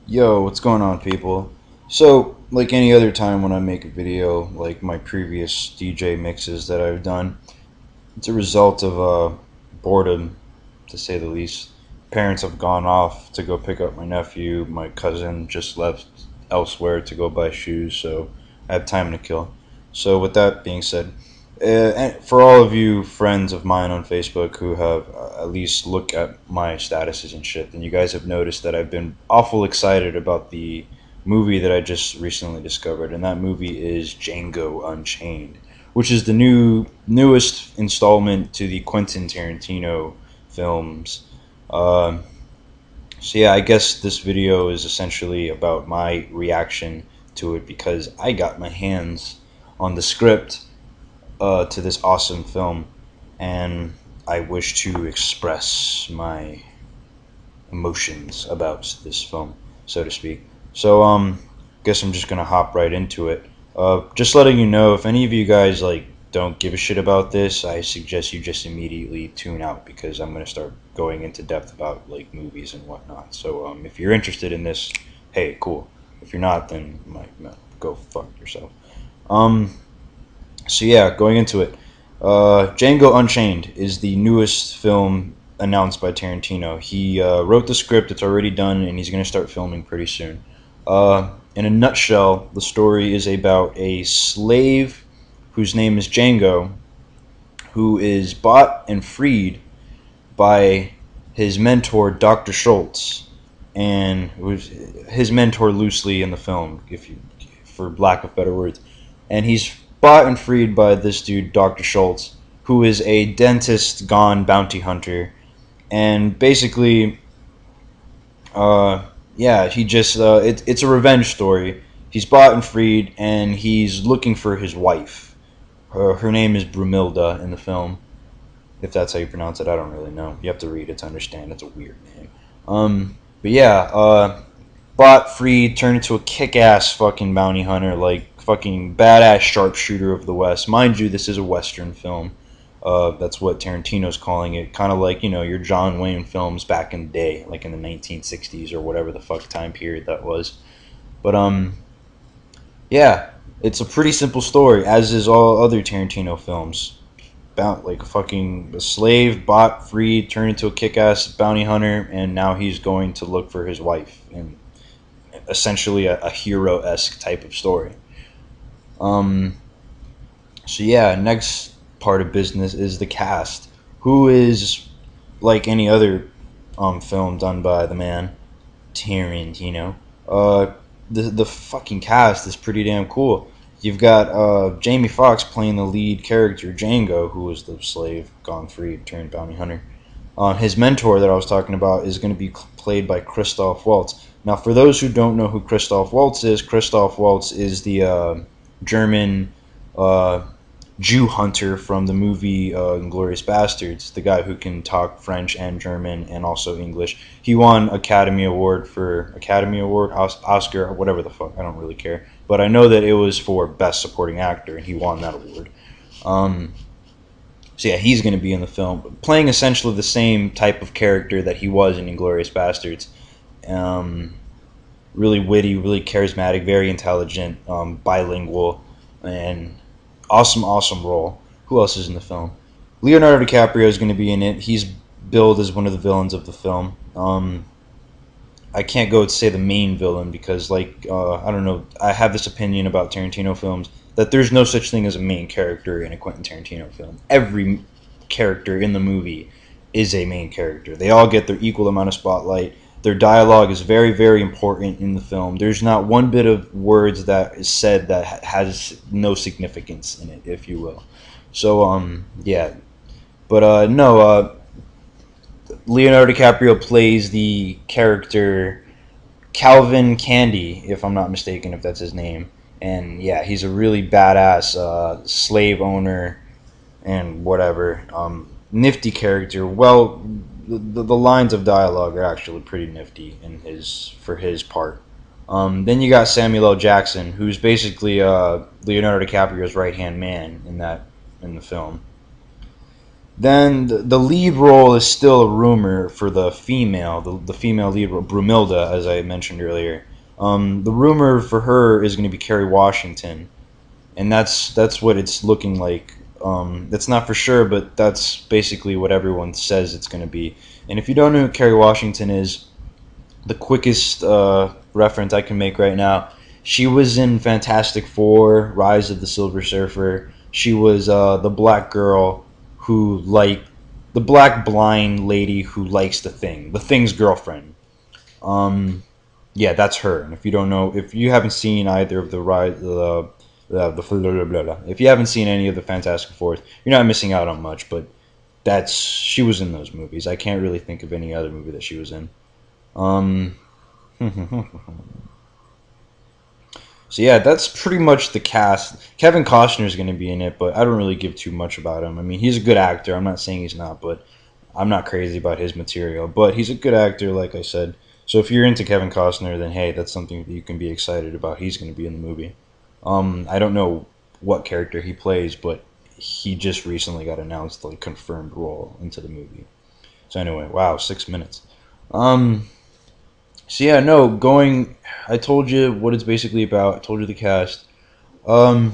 Yo, what's going on, people? So, like any other time when I make a video, like my previous DJ mixes that I've done, it's a result of boredom, to say the least. Parents have gone off to go pick up my nephew. My cousin just left elsewhere to go buy shoes, so I have time to kill. So, with that being said, and for all of you friends of mine on Facebook who have at least looked at my statuses and shit, then you guys have noticed that I've been awful excited about the movie that I just recently discovered, and that movie is Django Unchained, which is the newest installment to the Quentin Tarantino films. Um, so yeah, I guess this video is essentially about my reaction to it because I got my hands on the script to this awesome film, and I wish to express my emotions about this film, so to speak. So, guess I'm just gonna hop right into it. Just letting you know, if any of you guys like don't give a shit about this, I suggest you just immediately tune out because I'm gonna start going into depth about like movies and whatnot. So, if you're interested in this, hey, cool. If you're not, then go fuck yourself. Um, so yeah, going into it, Django Unchained is the newest film announced by Tarantino. He wrote the script; it's already done, and he's going to start filming pretty soon. In a nutshell, the story is about a slave whose name is Django, who is bought and freed by his mentor, Dr. Schultz, and was his mentor loosely in the film, if you, for lack of better words. And he's bought and freed by this dude, Dr. Schultz, who is a dentist gone bounty hunter, and basically, yeah, he just it's a revenge story. He's bought and freed, and he's looking for his wife. Her name is Brumilda in the film, if that's how you pronounce it. I don't really know. You have to read it to understand. It's a weird name. But yeah, bought, freed, turned into a kick-ass fucking bounty hunter, like fucking badass sharpshooter of the West. Mind you, this is a Western film. That's what Tarantino's calling it. Kind of like, your John Wayne films back in the day, like in the 1960s or whatever the fuck time period that was. But, yeah, it's a pretty simple story, as is all other Tarantino films. About like a slave, bought, freed, turned into a kick-ass bounty hunter, and now he's going to look for his wife, and essentially a hero-esque type of story. Um, so yeah, next part of business is the cast, who is like any other film done by the man Tarantino. Uh, the fucking cast is pretty damn cool. You've got Jamie Foxx playing the lead character Django, who was the slave gone free turned bounty hunter. His mentor that I was talking about is going to be played by Christoph Waltz. Now, for those who don't know who Christoph Waltz is the German uh, Jew hunter from the movie Inglourious Bastards, the guy who can talk French and German and also English. He won Academy Award, Oscar, whatever the fuck. I don't really care, but I know that it was for Best Supporting Actor, and he won that award. Um, so yeah, he's going to be in the film, playing essentially the same type of character that he was in Inglourious Bastards. Um, really witty, really charismatic, very intelligent, bilingual, and awesome role. Who else is in the film? Leonardo DiCaprio is going to be in it. He's billed as one of the villains of the film. I can't go to say the main villain because, I don't know. I have this opinion about Tarantino films that there's no such thing as a main character in a Quentin Tarantino film. Every character in the movie is a main character. They all get their equal amount of spotlight. Their dialogue is very important in the film. There's not one bit of words that is said that has no significance in it, if you will. So, yeah. But, no, Leonardo DiCaprio plays the character Calvin Candy, if I'm not mistaken, if that's his name. And yeah, he's a really badass slave owner and whatever. Nifty character. Well, the lines of dialogue are actually pretty nifty for his part. Then you got Samuel L. Jackson, who's basically Leonardo DiCaprio's right hand man in the film. Then the lead role is still a rumor for the female, the female lead role, Brumilda, as I mentioned earlier. The rumor for her is going to be Kerry Washington, and that's what it's looking like. That's not for sure, but that's basically what everyone says it's going to be. And if you don't know who Kerry Washington is, the quickest reference I can make right now, she was in Fantastic Four, Rise of the Silver Surfer. She was the black girl who the black blind lady who likes the Thing's girlfriend. Um, yeah, that's her. And if you don't know, if you haven't seen either of the rise, the blah, blah, blah, blah. If you haven't seen any of the Fantastic Fours, you're not missing out on much. But that's she was in those movies. I can't really think of any other movie that she was in. Um, so yeah, that's pretty much the cast. Kevin Costner is going to be in it, but I don't really give too much about him. I mean, he's a good actor. I'm not saying he's not, but I'm not crazy about his material. But he's a good actor, like I said. So if you're into Kevin Costner, then hey, that's something that you can be excited about. He's going to be in the movie. I don't know what character he plays, but he just recently got announced like confirmed role into the movie. So anyway, wow, 6 minutes. Um, so yeah, no, going. I told you what it's basically about. I told you the cast. Um,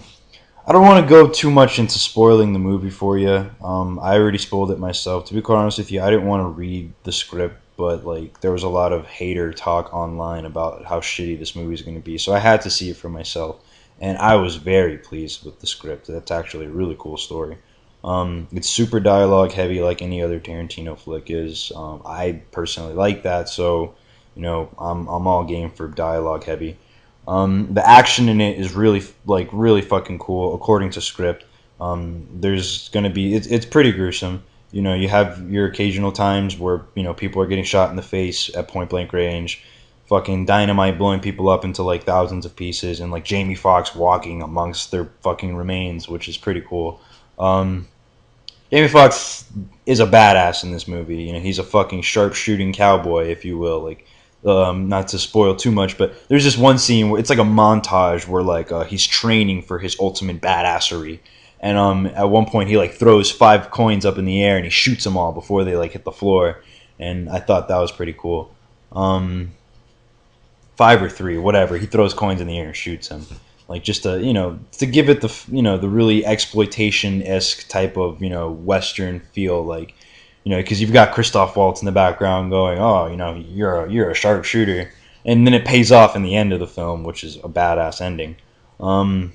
I don't want to go too much into spoiling the movie for you. I already spoiled it myself. To be quite honest with you, I didn't want to read the script, but like there was a lot of hater talk online about how shitty this movie is going to be, so I had to see it for myself, and I was very pleased with the script. That's actually a really cool story. It's super dialogue heavy, like any other Tarantino flick is. I personally like that, so I'm all game for dialogue heavy. The action in it is really fucking cool according to script. There's gonna be it's pretty gruesome. You have your occasional times where people are getting shot in the face at point blank range, fucking dynamite blowing people up into like thousands of pieces, and like Jamie Foxx walking amongst their fucking remains, which is pretty cool. Um, Jamie Foxx is a badass in this movie. He's a fucking sharpshooting cowboy, if you will. Like, not to spoil too much, but there's this one scene where it's like a montage where like he's training for his ultimate badassery, and at one point he like throws 5 coins up in the air and he shoots them all before they like hit the floor, and I thought that was pretty cool. Um, 5 or 3, whatever. He throws coins in the air and shoots him, like just to give it the really exploitation esque type of Western feel, like because you've got Christoph Waltz in the background going, oh, you're a sharpshooter, and then it pays off in the end of the film, which is a badass ending. Um,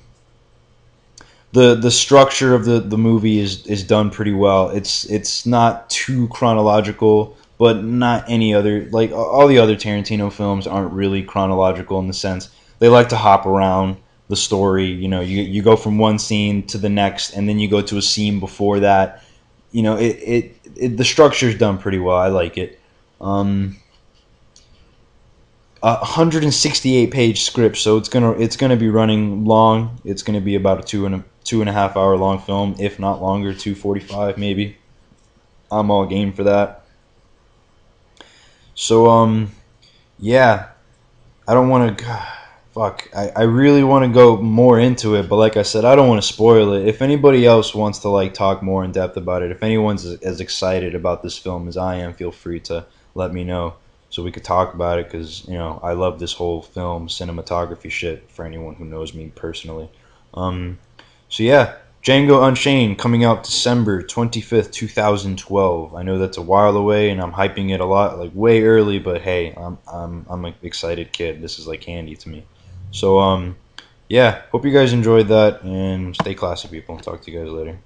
the structure of the movie is done pretty well. It's not too chronological, but not any other, like all the other Tarantino films aren't really chronological in the sense they like to hop around the story. You go from one scene to the next, and then you go to a scene before that. The structure's done pretty well. I like it. Um, 168-page script, so it's gonna be running long. It's gonna be about a 2.5 hour long film, if not longer, 2:45 maybe. I'm all game for that. So yeah, I don't want to. Fuck, I really want to go more into it, but like I said, I don't want to spoil it. If anybody else wants to like talk more in depth about it, if anyone's as excited about this film as I am, feel free to let me know so we could talk about it, because I love this whole film cinematography shit, for anyone who knows me personally. Um, so yeah, Django Unchained coming out December 25th, 2012. I know that's a while away, and I'm hyping it a lot, like way early. But hey, I'm an excited kid. This is like candy to me. So yeah, hope you guys enjoyed that, and stay classy, people. Talk to you guys later.